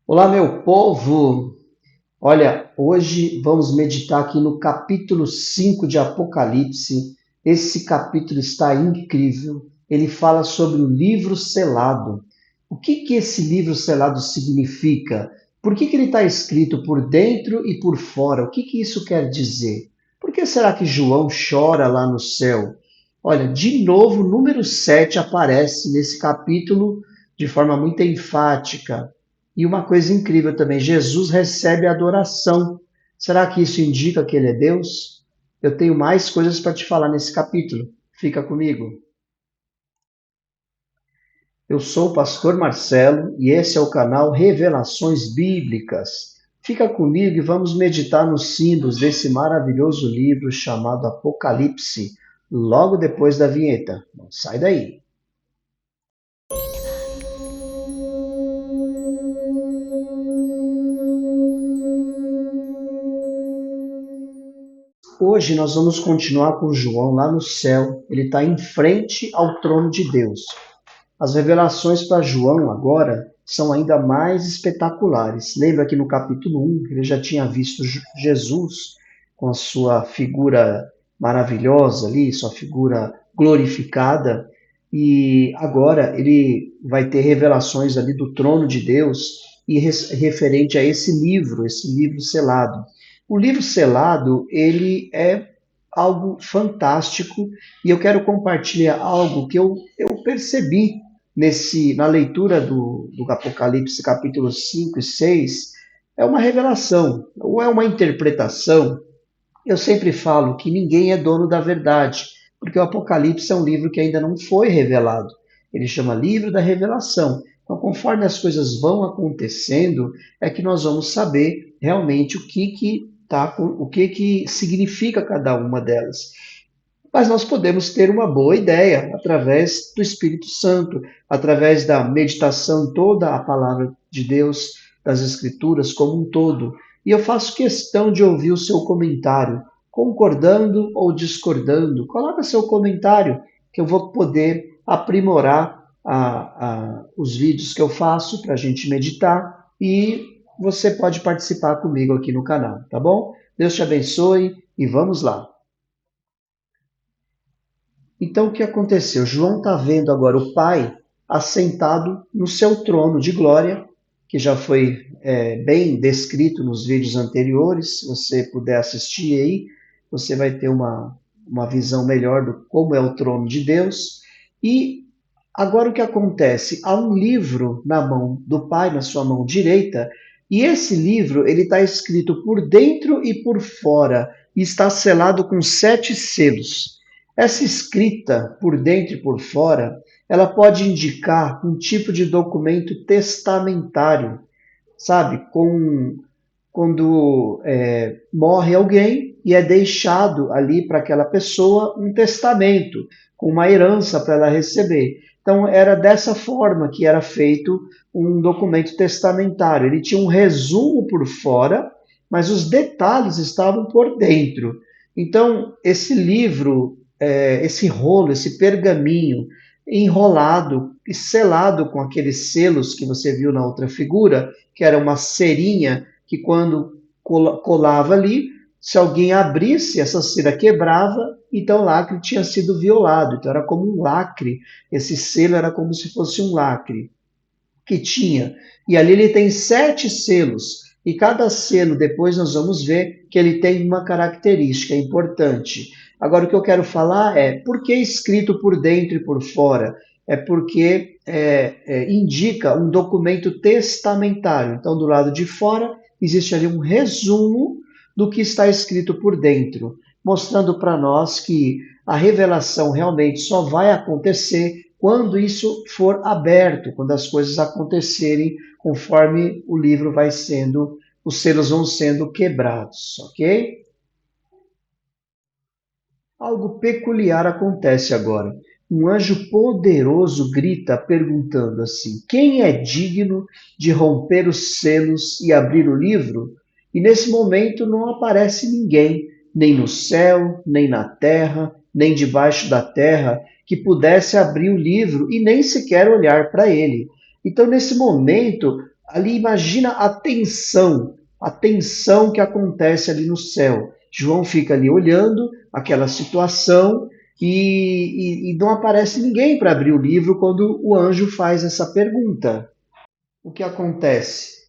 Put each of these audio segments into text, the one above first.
Olá, meu povo! Olha, hoje vamos meditar aqui no capítulo 5 de Apocalipse. Esse capítulo está incrível. Ele fala sobre o livro selado. O que que esse livro selado significa? Por que que ele está escrito por dentro e por fora? O que que isso quer dizer? Por que será que João chora lá no céu? Olha, de novo, o número 7 aparece nesse capítulo de forma muito enfática. E uma coisa incrível também, Jesus recebe adoração. Será que isso indica que ele é Deus? Eu tenho mais coisas para te falar nesse capítulo. Fica comigo. Eu sou o pastor Marcelo e esse é o canal Revelações Bíblicas. Fica comigo e vamos meditar nos símbolos desse maravilhoso livro chamado Apocalipse, logo depois da vinheta. Não sai daí. Hoje nós vamos continuar com João lá no céu. Ele está em frente ao trono de Deus. As revelações para João agora são ainda mais espetaculares. Lembra que no capítulo 1 ele já tinha visto Jesus com a sua figura maravilhosa ali, sua figura glorificada, e agora ele vai ter revelações ali do trono de Deus e referente a esse livro selado. O livro selado, ele é algo fantástico e eu quero compartilhar algo que eu percebi na leitura do Apocalipse, capítulo 5 e 6, é uma revelação, ou é uma interpretação. Eu sempre falo que ninguém é dono da verdade, porque o Apocalipse é um livro que ainda não foi revelado. Ele chama livro da revelação. Então, conforme as coisas vão acontecendo, é que nós vamos saber realmente o que que significa cada uma delas. Mas nós podemos ter uma boa ideia através do Espírito Santo, através da meditação em toda a palavra de Deus, das Escrituras como um todo. E eu faço questão de ouvir o seu comentário, concordando ou discordando. Coloca seu comentário, que eu vou poder aprimorar os vídeos que eu faço para a gente meditar e você pode participar comigo aqui no canal, tá bom? Deus te abençoe e vamos lá. Então, o que aconteceu? João está vendo agora o Pai assentado no seu trono de glória, que já foi bem descrito nos vídeos anteriores. Se você puder assistir aí, você vai ter uma visão melhor do como é o trono de Deus. E agora o que acontece? Há um livro na mão do Pai, na sua mão direita, e esse livro ele está escrito por dentro e por fora, e está selado com 7 selos. Essa escrita por dentro e por fora, ela pode indicar um tipo de documento testamentário, sabe? Quando morre alguém e é deixado ali para aquela pessoa um testamento, com uma herança para ela receber. Então, era dessa forma que era feito um documento testamentário. Ele tinha um resumo por fora, mas os detalhes estavam por dentro. Então, esse livro, esse rolo, esse pergaminho enrolado e selado com aqueles selos que você viu na outra figura, que era uma cerinha que quando colava ali, se alguém abrisse, essa cera quebrava, então o lacre tinha sido violado. Então era como um lacre, esse selo era como se fosse um lacre que tinha. E ali ele tem 7 selos. E cada selo, depois nós vamos ver que ele tem uma característica importante. Agora, o que eu quero falar é por que escrito por dentro e por fora? É porque indica um documento testamentário. Então, do lado de fora, existe ali um resumo do que está escrito por dentro, mostrando para nós que a revelação realmente só vai acontecer quando isso for aberto, quando as coisas acontecerem conforme o livro vai sendo, os selos vão sendo quebrados, ok? Algo peculiar acontece agora. Um anjo poderoso grita perguntando assim: quem é digno de romper os selos e abrir o livro? E nesse momento não aparece ninguém, nem no céu, nem na terra, nem debaixo da terra, que pudesse abrir o livro e nem sequer olhar para ele. Então, nesse momento, ali imagina a tensão que acontece ali no céu. João fica ali olhando aquela situação e não aparece ninguém para abrir o livro quando o anjo faz essa pergunta. O que acontece?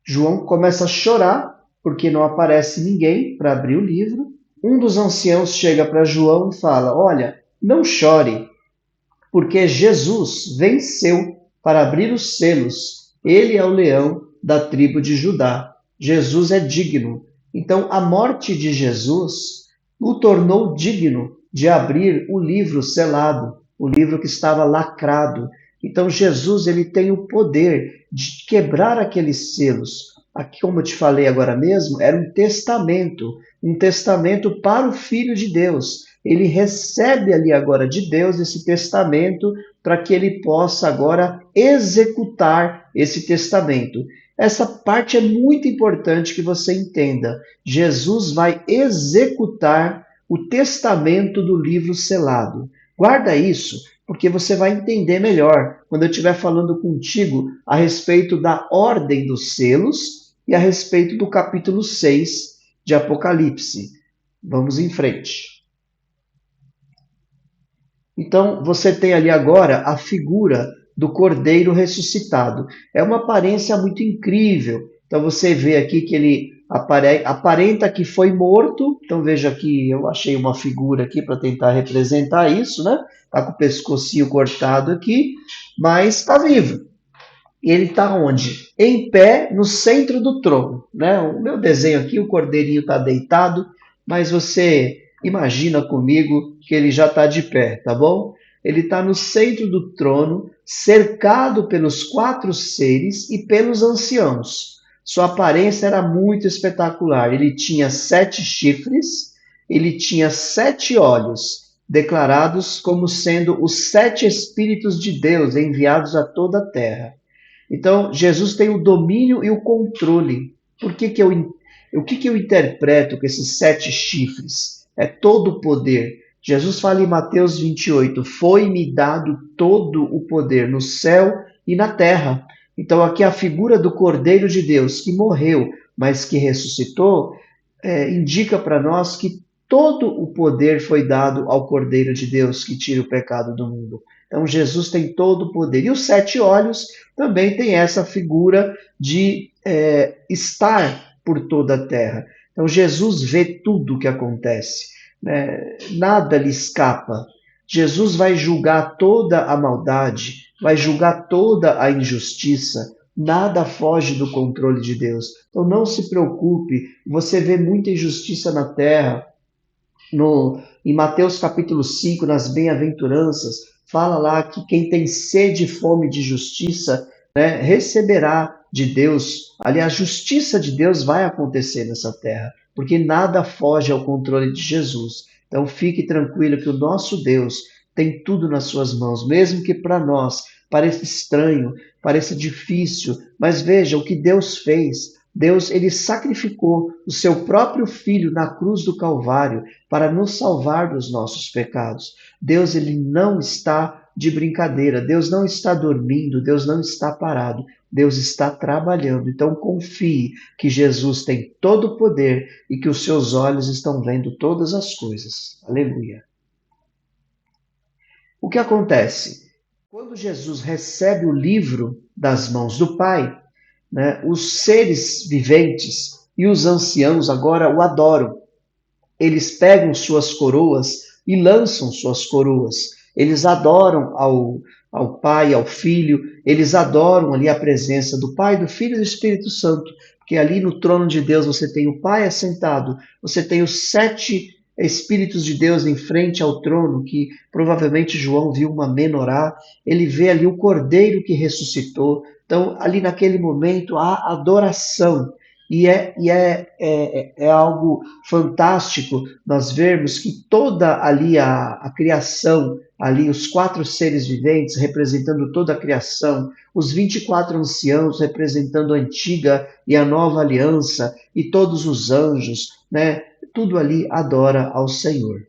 João começa a chorar porque não aparece ninguém para abrir o livro. Um dos anciãos chega para João e fala: Olha, não chore, porque Jesus venceu para abrir os selos. Ele é o leão da tribo de Judá. Jesus é digno. Então, a morte de Jesus o tornou digno de abrir o livro selado, o livro que estava lacrado. Então, Jesus ele tem o poder de quebrar aqueles selos. Aqui, como eu te falei agora mesmo, era um testamento para o Filho de Deus. Ele recebe ali agora de Deus esse testamento para que ele possa agora executar esse testamento. Essa parte é muito importante que você entenda. Jesus vai executar o testamento do livro selado. Guarda isso, porque você vai entender melhor quando eu estiver falando contigo a respeito da ordem dos selos e a respeito do capítulo 6 de Apocalipse. Vamos em frente. Então, você tem ali agora a figura do Cordeiro ressuscitado. É uma aparência muito incrível. Então, você vê aqui que ele aparenta que foi morto. Então, veja aqui, eu achei uma figura aqui para tentar representar isso, né? Está com o pescocinho cortado aqui, mas está vivo. E ele está onde? Em pé no centro do trono, né? O meu desenho aqui, o cordeirinho está deitado, mas você imagina comigo que ele já está de pé, tá bom? Ele está no centro do trono, cercado pelos quatro seres e pelos anciãos. Sua aparência era muito espetacular. Ele tinha 7 chifres, ele tinha 7 olhos, declarados como sendo os 7 Espíritos de Deus enviados a toda a terra. Então, Jesus tem o domínio e o controle. O que eu interpreto com esses 7 chifres? É todo o poder. Jesus fala em Mateus 28, foi-me dado todo o poder no céu e na terra. Então, aqui a figura do Cordeiro de Deus, que morreu, mas que ressuscitou, indica para nós que todo o poder foi dado ao Cordeiro de Deus, que tira o pecado do mundo. Então, Jesus tem todo o poder. E os 7 olhos também tem essa figura de estar por toda a terra. Então, Jesus vê tudo o que acontece, né? Nada lhe escapa. Jesus vai julgar toda a maldade, vai julgar toda a injustiça. Nada foge do controle de Deus. Então, não se preocupe. Você vê muita injustiça na terra. Em Mateus capítulo 5, nas bem-aventuranças, fala lá que quem tem sede e fome de justiça, né, receberá de Deus. Ali a justiça de Deus vai acontecer nessa terra, porque nada foge ao controle de Jesus. Então fique tranquilo que o nosso Deus tem tudo nas suas mãos, mesmo que para nós pareça estranho, pareça difícil, mas veja o que Deus fez. Deus ele sacrificou o seu próprio filho na cruz do Calvário para nos salvar dos nossos pecados. Deus ele não está de brincadeira, Deus não está dormindo, Deus não está parado, Deus está trabalhando. Então confie que Jesus tem todo o poder e que os seus olhos estão vendo todas as coisas. Aleluia. O que acontece? Quando Jesus recebe o livro das mãos do Pai, né, os seres viventes e os anciãos agora o adoram. Eles pegam suas coroas e lançam suas coroas. Eles adoram ao Pai, ao Filho, eles adoram ali a presença do Pai, do Filho e do Espírito Santo, porque ali no trono de Deus você tem o Pai assentado, você tem os 7 Espíritos de Deus em frente ao trono, que provavelmente João viu uma menorá, ele vê ali o Cordeiro que ressuscitou. Então, ali naquele momento, há adoração. É algo fantástico nós vermos que toda ali a criação, ali os 4 seres viventes representando toda a criação, os 24 anciãos representando a antiga e a nova aliança, e todos os anjos, né? Tudo ali adora ao Senhor.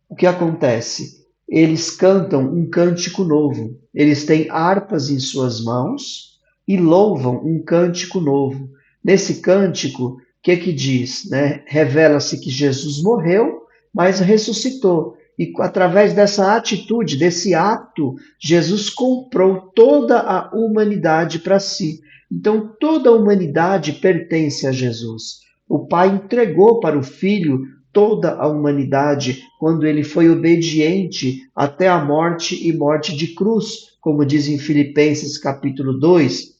O que acontece? eles cantam um cântico novo. Eles têm harpas em suas mãos e louvam um cântico novo. Nesse cântico, o que que diz, né? Revela-se que Jesus morreu, mas ressuscitou. E através dessa atitude, desse ato, Jesus comprou toda a humanidade para si. Então, toda a humanidade pertence a Jesus. O Pai entregou para o Filho toda a humanidade quando ele foi obediente até a morte e morte de cruz, como diz em Filipenses capítulo 2,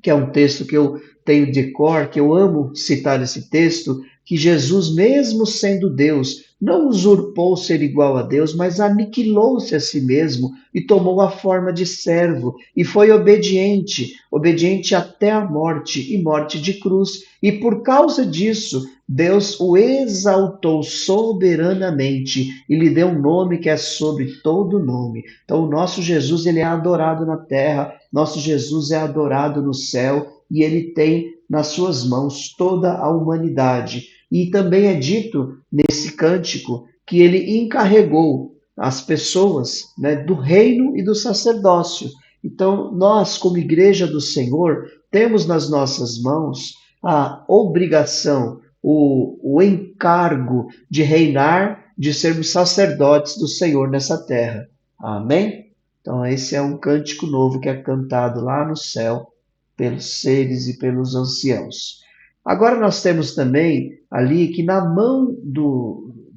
que é um texto que eu tenho de cor, que eu amo citar esse texto, que Jesus, mesmo sendo Deus, não usurpou ser igual a Deus, mas aniquilou-se a si mesmo e tomou a forma de servo e foi obediente, obediente até a morte e morte de cruz. E por causa disso, Deus o exaltou soberanamente e lhe deu um nome que é sobre todo nome. Então, o nosso Jesus, ele é adorado na terra, nosso Jesus é adorado no céu e ele tem nas suas mãos toda a humanidade. E também é dito nesse cântico que ele encarregou as pessoas, né, do reino e do sacerdócio. Então, nós, como igreja do Senhor, temos nas nossas mãos a obrigação, o encargo de reinar, de sermos sacerdotes do Senhor nessa terra. Amém? Então, esse é um cântico novo que é cantado lá no céu pelos seres e pelos anciãos. Agora nós temos também ali que na mão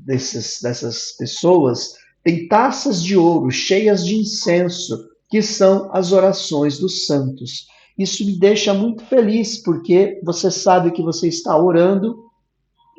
dessas pessoas tem taças de ouro cheias de incenso, que são as orações dos santos. Isso me deixa muito feliz, porque você sabe que você está orando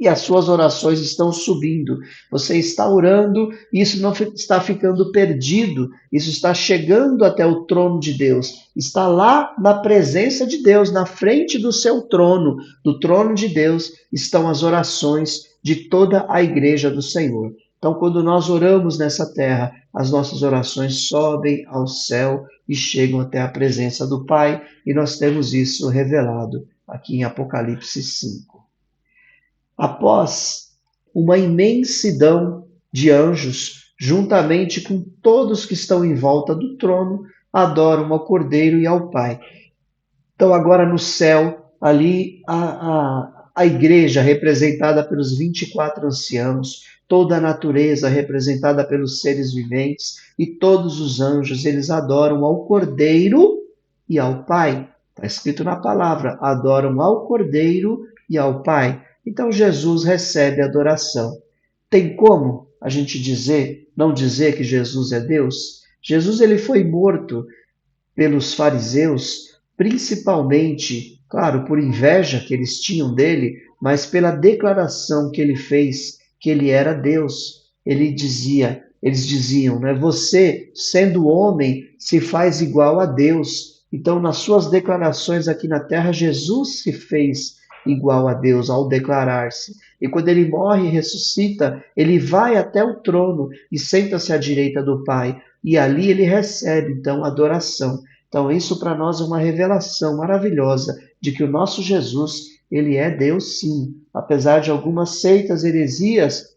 e as suas orações estão subindo. Você está orando e isso não está ficando perdido, isso está chegando até o trono de Deus. Está lá na presença de Deus, na frente do seu trono, do trono de Deus, estão as orações de toda a igreja do Senhor. Então, quando nós oramos nessa terra, as nossas orações sobem ao céu e chegam até a presença do Pai, e nós temos isso revelado aqui em Apocalipse 5. Após uma imensidão de anjos, juntamente com todos que estão em volta do trono, adoram ao Cordeiro e ao Pai. Então, agora no céu, ali a igreja representada pelos 24 anciãos, toda a natureza representada pelos seres viventes e todos os anjos, eles adoram ao Cordeiro e ao Pai. Está escrito na palavra: adoram ao Cordeiro e ao Pai. Então Jesus recebe adoração. Tem como a gente não dizer que Jesus é Deus? Jesus ele foi morto pelos fariseus, principalmente, claro, por inveja que eles tinham dele, mas pela declaração que ele fez que ele era Deus. Eles diziam, né, você, sendo homem, se faz igual a Deus. Então, nas suas declarações aqui na terra, Jesus se fez igual a Deus ao declarar-se. E quando ele morre e ressuscita, ele vai até o trono e senta-se à direita do Pai. E ali ele recebe, então, adoração. Então, isso para nós é uma revelação maravilhosa de que o nosso Jesus, ele é Deus sim. Apesar de algumas seitas heresias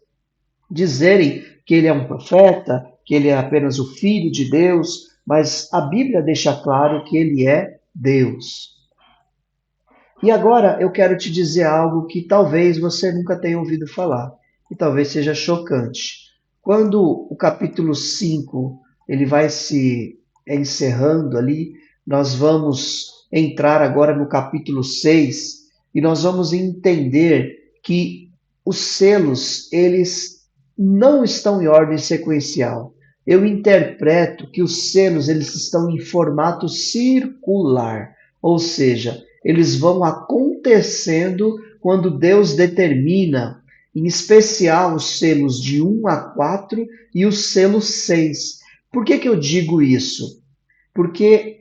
dizerem que ele é um profeta, que ele é apenas o filho de Deus, mas a Bíblia deixa claro que ele é Deus. E agora eu quero te dizer algo que talvez você nunca tenha ouvido falar, e talvez seja chocante. Quando o capítulo 5 ele vai se encerrando ali, nós vamos entrar agora no capítulo 6 e nós vamos entender que os selos, eles não estão em ordem sequencial. Eu interpreto que os selos eles estão em formato circular, ou seja, eles vão acontecendo quando Deus determina, em especial os selos de 1 a 4 e o selo 6. Por que que eu digo isso? Porque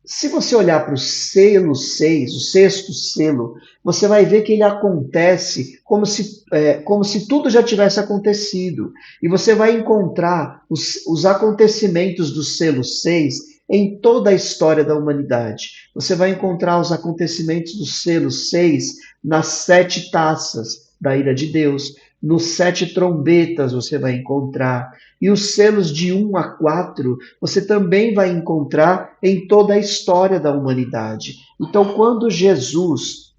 se você olhar para o selo 6, o sexto selo, você vai ver que ele acontece como se tudo já tivesse acontecido. E você vai encontrar os acontecimentos do selo 6 em toda a história da humanidade. Você vai encontrar os acontecimentos do selo 6 nas 7 taças da ira de Deus. nos 7 trombetas você vai encontrar. E os selos de 1 a 4 você também vai encontrar em toda a história da humanidade. Então, quando Jesus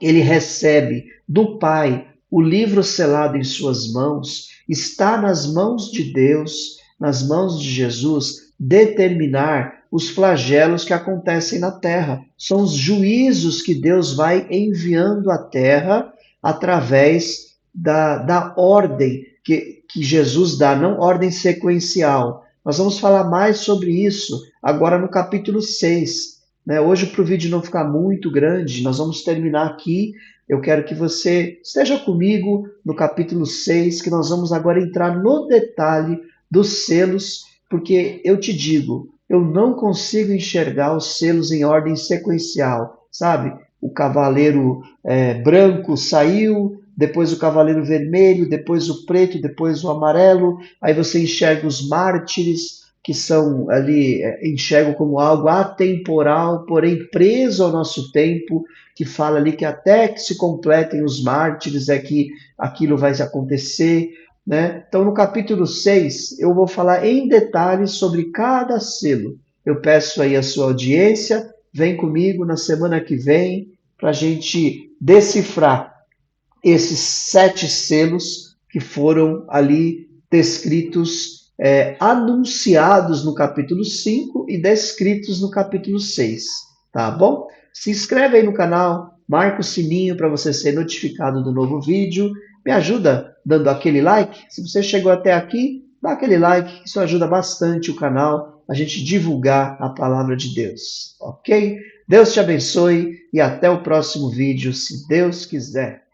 ele recebe do Pai o livro selado em suas mãos, está nas mãos de Deus, nas mãos de Jesus, determinar os flagelos que acontecem na terra. São os juízos que Deus vai enviando à terra através da ordem que Jesus dá, não ordem sequencial. Nós vamos falar mais sobre isso agora no capítulo 6. Né? Hoje, para o vídeo não ficar muito grande, nós vamos terminar aqui. Eu quero que você esteja comigo no capítulo 6, que nós vamos agora entrar no detalhe dos selos, porque eu te digo, eu não consigo enxergar os selos em ordem sequencial, sabe? O cavaleiro branco saiu, depois o cavaleiro vermelho, depois o preto, depois o amarelo, aí você enxerga os mártires, que são ali, enxergam como algo atemporal, porém preso ao nosso tempo, que fala ali que até que se completem os mártires é que aquilo vai acontecer. Né? Então, no capítulo 6, eu vou falar em detalhes sobre cada selo. Eu peço aí a sua audiência, vem comigo na semana que vem para a gente decifrar esses 7 selos que foram ali descritos, anunciados no capítulo 5 e descritos no capítulo 6, tá bom? Se inscreve aí no canal, marca o sininho para você ser notificado do novo vídeo, me ajuda dando aquele like, se você chegou até aqui, dá aquele like, isso ajuda bastante o canal, a gente divulgar a palavra de Deus, ok? Deus te abençoe e até o próximo vídeo, se Deus quiser.